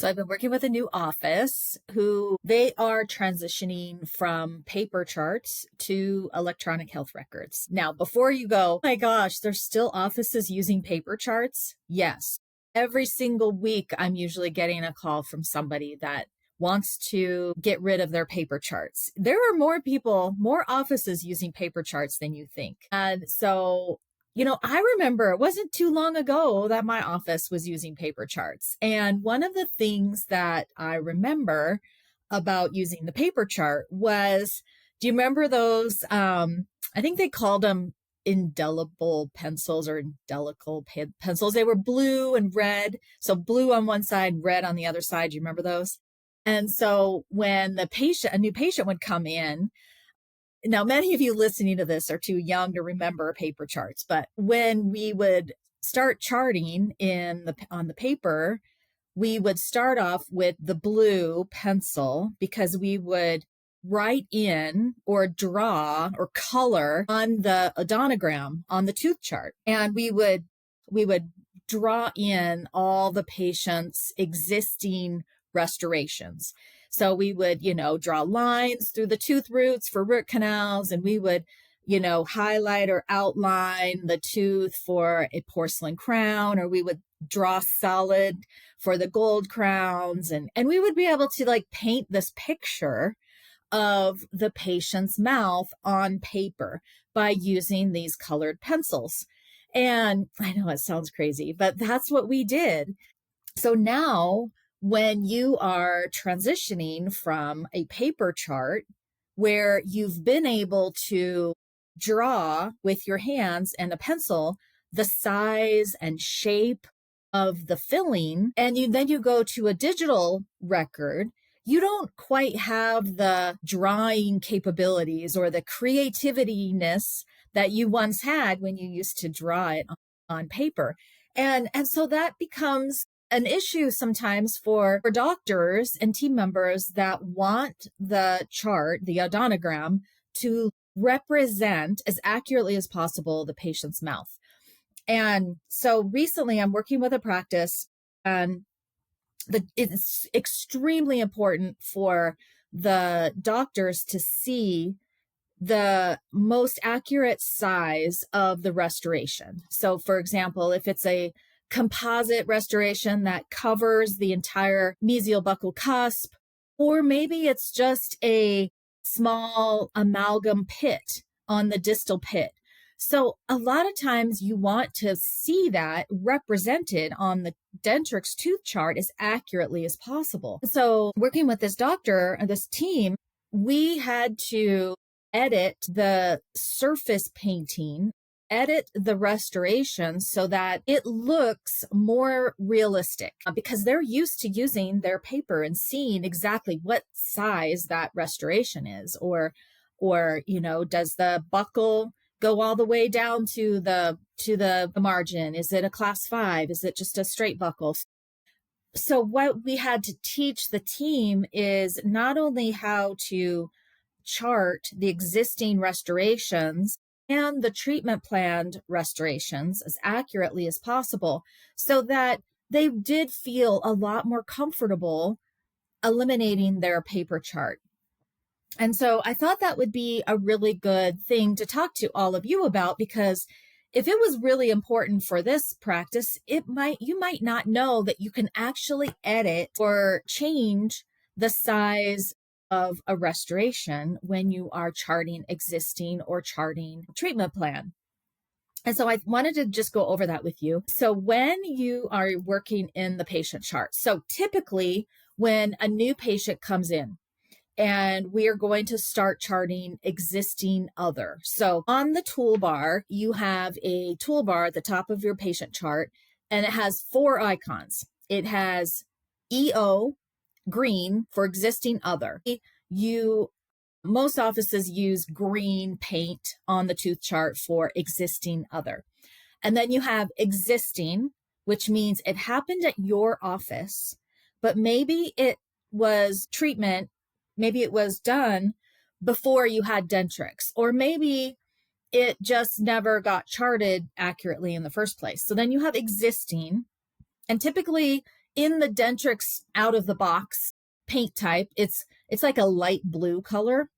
So I've been working with a new office who they are transitioning from paper charts to electronic health records. Now, before you go, oh my gosh, there's still offices using paper charts? Yes. Every single week, I'm usually getting a call from somebody that wants to get rid of their paper charts. There are more people, more offices using paper charts than you think. And so I remember it wasn't too long ago that my office was using paper charts. And one of the things that I remember about using the paper chart was, do you remember those? I think they called them indelible pencils or indelible pencils. They were blue and red. So blue on one side, red on the other side. Do you remember those? And so when a new patient would come in, now, many of you listening to this are too young to remember paper charts, but when we would start charting on the paper, we would start off with the blue pencil because we would write in or draw or color on the odontogram on the tooth chart. And we would draw in all the patient's existing restorations. So we would, draw lines through the tooth roots for root canals, and we would, highlight or outline the tooth for a porcelain crown, or we would draw solid for the gold crowns. And we would be able to paint this picture of the patient's mouth on paper by using these colored pencils. And I know it sounds crazy, but that's what we did. So now when you are transitioning from a paper chart where you've been able to draw with your hands and a pencil the size and shape of the filling, and then you go to a digital record, you don't quite have the drawing capabilities or the creativiness that you once had when you used to draw it on paper. And so that becomes an issue sometimes for doctors and team members that want the chart, the odontogram, to represent as accurately as possible the patient's mouth. And so recently I'm working with a practice, and it's extremely important for the doctors to see the most accurate size of the restoration. So for example, if it's a composite restoration that covers the entire mesial buccal cusp, or maybe it's just a small amalgam pit on the distal pit. So a lot of times you want to see that represented on the Dentrix tooth chart as accurately as possible. So working with this doctor and this team, we had to edit the surface painting, edit the restoration so that it looks more realistic, because they're used to using their paper and seeing exactly what size that restoration is, or does the buccal go all the way down to the margin? Is it a class 5? Is it just a straight buccal? So what we had to teach the team is not only how to chart the existing restorations and the treatment planned restorations as accurately as possible, so that they did feel a lot more comfortable eliminating their paper chart. And so I thought that would be a really good thing to talk to all of you about, because if it was really important for this practice, you might not know that you can actually edit or change the size of a restoration when you are charting existing or charting treatment plan. And so I wanted to just go over that with you. So when you are working in the patient chart, so typically when a new patient comes in, and we are going to start charting existing other. So on the toolbar, you have a toolbar at the top of your patient chart, and it has 4 icons. It has EO, green, for existing other. Most offices use green paint on the tooth chart for existing other. And then you have existing, which means it happened at your office, but maybe it was treatment. Maybe it was done before you had Dentrix, or maybe it just never got charted accurately in the first place. So then you have existing, and typically in the Dentrix out of the box paint type, it's like a light blue color.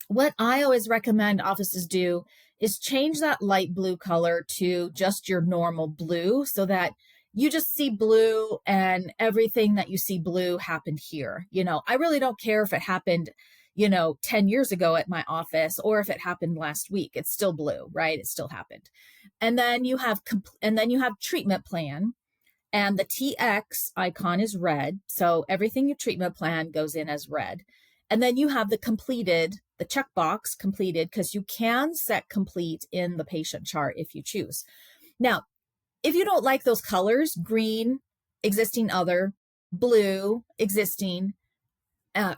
What I always recommend offices do is change that light blue color to just your normal blue so that you just see blue and everything that you see blue happened here. I really don't care if it happened, 10 years ago at my office or if it happened last week. It's still blue, right? It still happened. And then you have treatment plan, and the TX icon is red. So everything your treatment plan goes in as red. And then you have the checkbox completed, because you can set complete in the patient chart if you choose. Now, if you don't like those colors, green, existing other, blue, existing,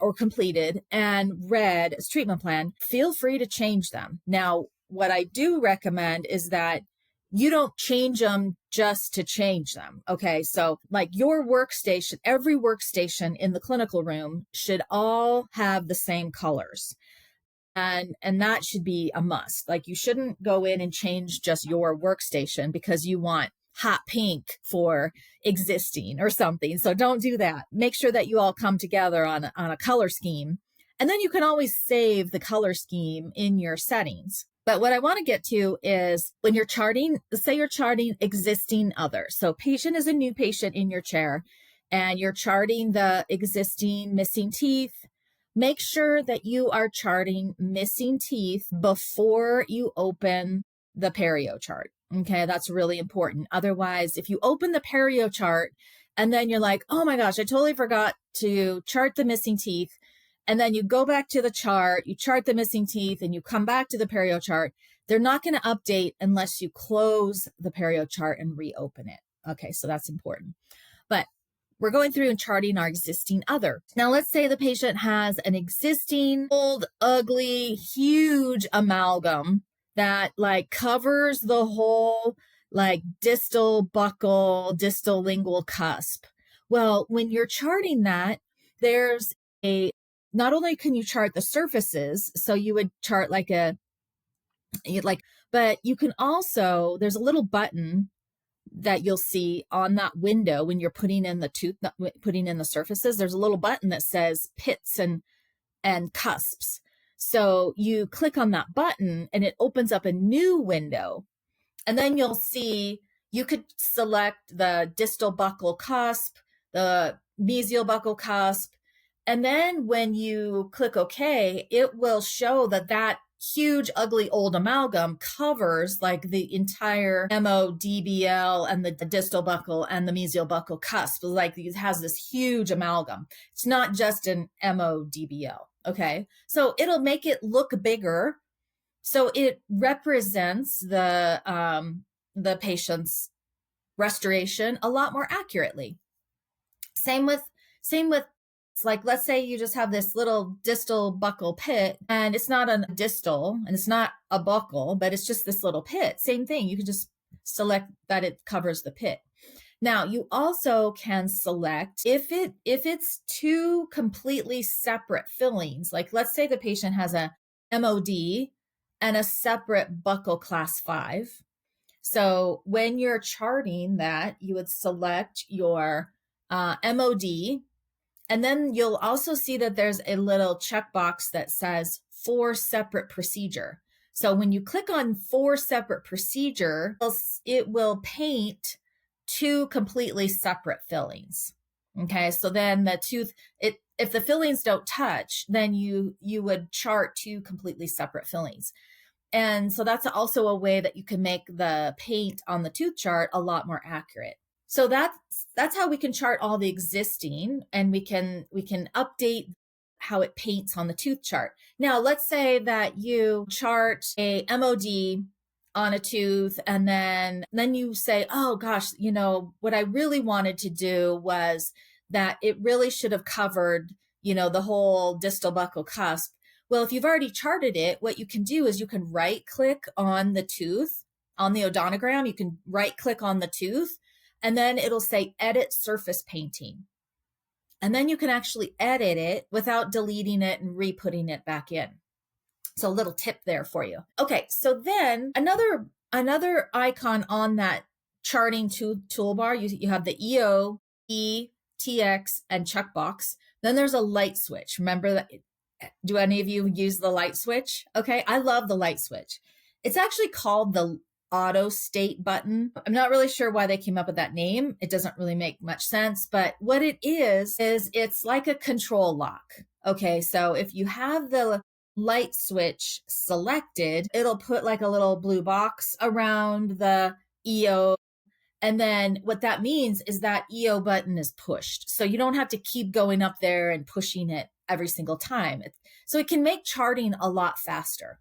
or completed, and red as treatment plan, feel free to change them. Now, what I do recommend is that you don't change them just to change them. Okay. So like your workstation, every workstation in the clinical room should all have the same colors. And that should be a must. Like you shouldn't go in and change just your workstation because you want hot pink for existing or something. So don't do that. Make sure that you all come together on a color scheme. And then you can always save the color scheme in your settings. But what I want to get to is when you're charting, say you're charting existing others. So patient is a new patient in your chair and you're charting the existing missing teeth. Make sure that you are charting missing teeth before you open the perio chart. Okay, that's really important. Otherwise, if you open the perio chart and then you're like, oh my gosh, I totally forgot to chart the missing teeth. And then you go back to the chart, you chart the missing teeth, and you come back to the perio chart, they're not going to update unless you close the perio chart and reopen it. Okay, so that's important. But we're going through and charting our existing other. Now, let's say the patient has an existing old, ugly, huge amalgam that like covers the whole like distal buccal, distal lingual cusp. Well, when you're charting that, there's not only can you chart the surfaces, so you would chart but you can also, there's a little button that you'll see on that window when you're putting in the surfaces. There's a little button that says pits and cusps. So you click on that button and it opens up a new window. And then you'll see, you could select the distal buccal cusp, the mesial buccal cusp. And then when you click OK, it will show that huge, ugly old amalgam covers like the entire MODBL and the distal buccal and the mesial buccal cusp. Like it has this huge amalgam. It's not just an MODBL. Okay. So it'll make it look bigger. So it represents the patient's restoration a lot more accurately. Same with it's like, let's say you just have this little distal buccal pit and it's not a distal and it's not a buccal, but it's just this little pit. Same thing. You can just select that it covers the pit. Now you also can select if it's two completely separate fillings, like let's say the patient has a MOD and a separate buccal class 5. So when you're charting that, you would select your MOD. And then you'll also see that there's a little checkbox that says for separate procedure. So when you click on for separate procedure, it will paint two completely separate fillings. Okay, so then the tooth, if the fillings don't touch, then you would chart two completely separate fillings. And so that's also a way that you can make the paint on the tooth chart a lot more accurate. So that's how we can chart all the existing, and we can update how it paints on the tooth chart. Now, let's say that you chart a MOD on a tooth and then you say, oh gosh, what I really wanted to do was that it really should have covered, the whole distal buccal cusp. Well, if you've already charted it, what you can do is you can right click on the tooth on the odontogram. You can right click on the tooth. And then it'll say edit surface painting. And then you can actually edit it without deleting it and re-putting it back in. So a little tip there for you. Okay, so then another icon on that charting toolbar, you have the EO E, TX, and checkbox. Then there's a light switch. Remember that? Do any of you use the light switch? Okay, I love the light switch. It's actually called the auto state button. I'm not really sure why they came up with that name. It doesn't really make much sense, but what it is it's like a control lock. Okay, so if you have the light switch selected, it'll put like a little blue box around the EO. And then what that means is that EO button is pushed. So you don't have to keep going up there and pushing it every single time. So it can make charting a lot faster.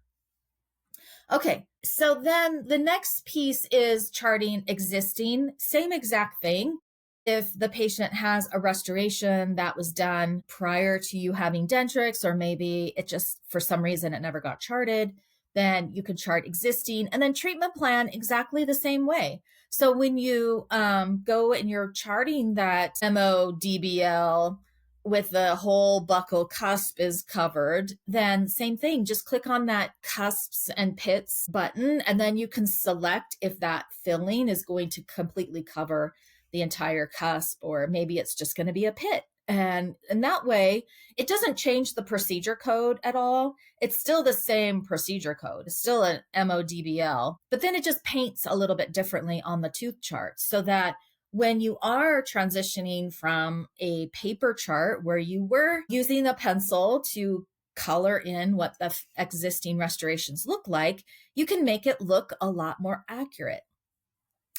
Okay, so then the next piece is charting existing, same exact thing. If the patient has a restoration that was done prior to you having Dentrix, or maybe it just, for some reason, it never got charted, then you could chart existing, and then treatment plan exactly the same way. So when you go and you're charting that MODBL with the whole buccal cusp is covered, then same thing, just click on that cusps and pits button, and then you can select if that filling is going to completely cover the entire cusp, or maybe it's just going to be a pit. And that way, it doesn't change the procedure code at all. It's still the same procedure code. It's still an MODBL, but then it just paints a little bit differently on the tooth chart, so that when you are transitioning from a paper chart where you were using a pencil to color in what the existing restorations look like, you can make it look a lot more accurate.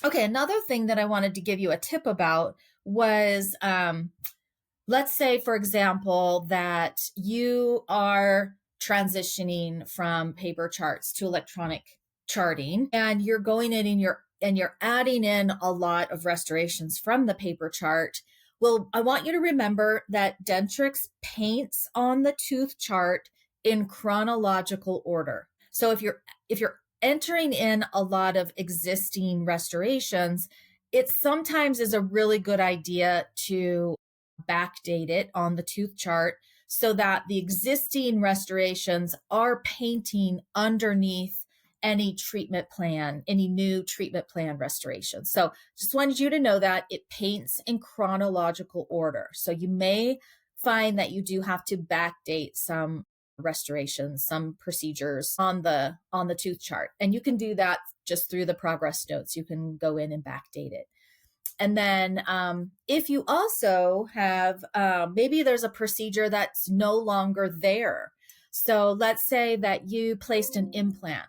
Okay, another thing that I wanted to give you a tip about was, let's say, for example, that you are transitioning from paper charts to electronic charting, and you're going in and you're adding in a lot of restorations from the paper chart. Well, I want you to remember that Dentrix paints on the tooth chart in chronological order. So if you're entering in a lot of existing restorations, it sometimes is a really good idea to backdate it on the tooth chart so that the existing restorations are painting underneath any treatment plan, any new treatment plan restoration. So just wanted you to know that it paints in chronological order. So you may find that you do have to backdate some restorations, some procedures on the tooth chart. And you can do that just through the progress notes. You can go in and backdate it. And then if you also have, maybe there's a procedure that's no longer there. So let's say that you placed an implant.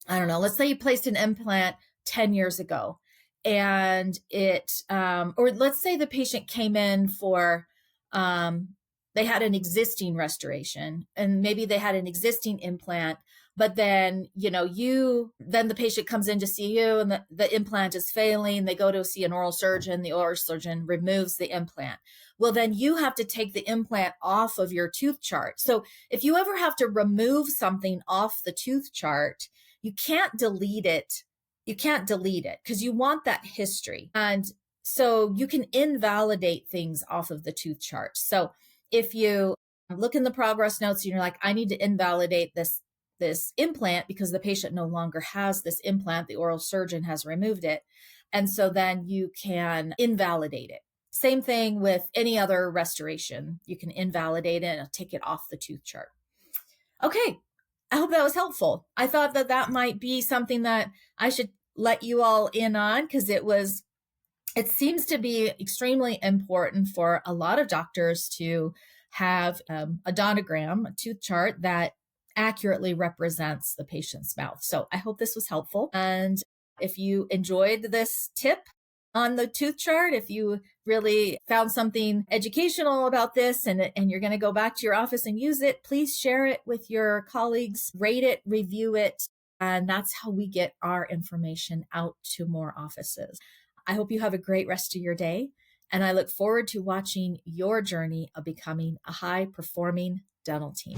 I don't know, let's say you placed an implant 10 years ago, and or let's say the patient came in for, they had an existing restoration, and maybe they had an existing implant, but then, then the patient comes in to see you, and the implant is failing. They go to see an oral surgeon. The oral surgeon removes the implant. Well, then you have to take the implant off of your tooth chart. So if you ever have to remove something off the tooth chart, you can't delete it. You can't delete it because you want that history. And so you can invalidate things off of the tooth chart. So if you look in the progress notes and you're like, I need to invalidate this implant because the patient no longer has this implant, the oral surgeon has removed it. And so then you can invalidate it. Same thing with any other restoration. You can invalidate it and take it off the tooth chart. Okay. I hope that was helpful. I thought that might be something that I should let you all in on, because it seems to be extremely important for a lot of doctors to have a odontogram, a tooth chart that accurately represents the patient's mouth. So I hope this was helpful. And if you enjoyed this tip on the tooth chart, if you really found something educational about this and you're going to go back to your office and use it, please share it with your colleagues, rate it, review it. And that's how we get our information out to more offices. I hope you have a great rest of your day. And I look forward to watching your journey of becoming a high-performing dental team.